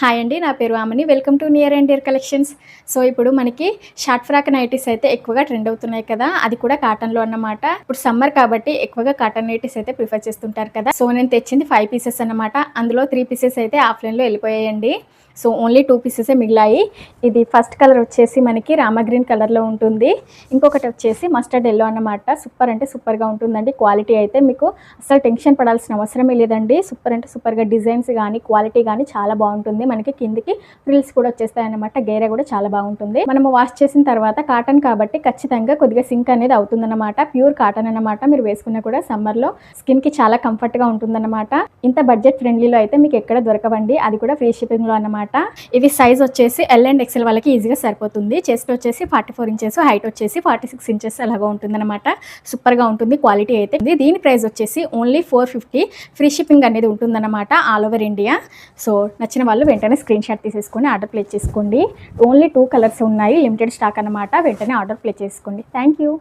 Hi అండి, నా పేరు ఆమని. Welcome to near and dear collections. So ఇప్పుడు మనకి షార్ట్ ఫ్రాక్ నైటీస్ అయితే ఎక్కువగా ట్రెండ్ అవుతున్నాయి కదా, అది కూడా కాటన్లో అన్నమాట. ఇప్పుడు సమ్మర్ కాబట్టి ఎక్కువగా కాటన్ నైటీస్ అయితే ప్రిఫర్ చేస్తుంటారు కదా. సో నేను తెచ్చింది 5 పీసెస్ అన్నమాట. అందులో 3 పీసెస్ అయితే ఆఫ్లైన్లో వెళ్ళిపోయాయండి. సో ఓన్లీ 2 పీసెసే మిగిలాయి. ఇది ఫస్ట్ కలర్ వచ్చేసి మనకి రామా గ్రీన్ కలర్లో ఉంటుంది. ఇంకొకటి వచ్చేసి మస్టర్డ్ ఎల్లో అన్నమాట. సూపర్ అంటే సూపర్గా ఉంటుందండి. క్వాలిటీ అయితే మీకు అసలు టెన్షన్ పడాల్సిన అవసరమే లేదండి. సూపర్ అంటే సూపర్గా డిజైన్స్ కానీ క్వాలిటీ కానీ చాలా బాగుంటుంది. మనకి కిందికి ఫ్రిల్స్ కూడా వచ్చేస్తాయి అన్నమాట. గేర కూడా చాలా బాగుంటుంది. మనము వాష్ చేసిన తర్వాత కాటన్ కాబట్టి ఖచ్చితంగా కొద్దిగా సింక్ అనేది అవుతుందన్నమాట. ప్యూర్ కాటన్ అన్నమాట. మీరు వేసుకున్నా కూడా సమ్మర్లో స్కిన్కి చాలా కంఫర్ట్గా ఉంటుందన్నమాట. ఇంత బడ్జెట్ ఫ్రెండ్లీలో అయితే మీకు ఎక్కడ దొరకవండి, అది కూడా ఫ్రీ షిప్పింగ్లో అన్నమాట. ఇది సైజ్ వచ్చేసి ఎల్ అండ్ ఎక్సెల్ వాళ్ళకి ఈజీగా సరిపోతుంది. చెస్ట్ వచ్చేసి 44 ఇంచెస్, హైట్ వచ్చేసి 46 ఇంచెస్ అలాగా ఉంటుందన్నమాట. సూపర్గా ఉంటుంది క్వాలిటీ అయితే. దీని ప్రైస్ వచ్చేసి ఓన్లీ 450. ఫ్రీ షిప్పింగ్ అనేది ఉంటుందన్నమాట ఆల్ ఓవర్ ఇండియా. సో నచ్చిన వాళ్ళు వెంటనే స్క్రీన్ షాట్ తీసేసుకొని ఆర్డర్ ప్లేస్ చేసుకోండి. ఓన్లీ 2 కలర్స్ ఉన్నాయి, లిమిటెడ్ స్టాక్ అన్నమాట. వెంటనే ఆర్డర్ ప్లేస్ చేసుకోండి. Thank you.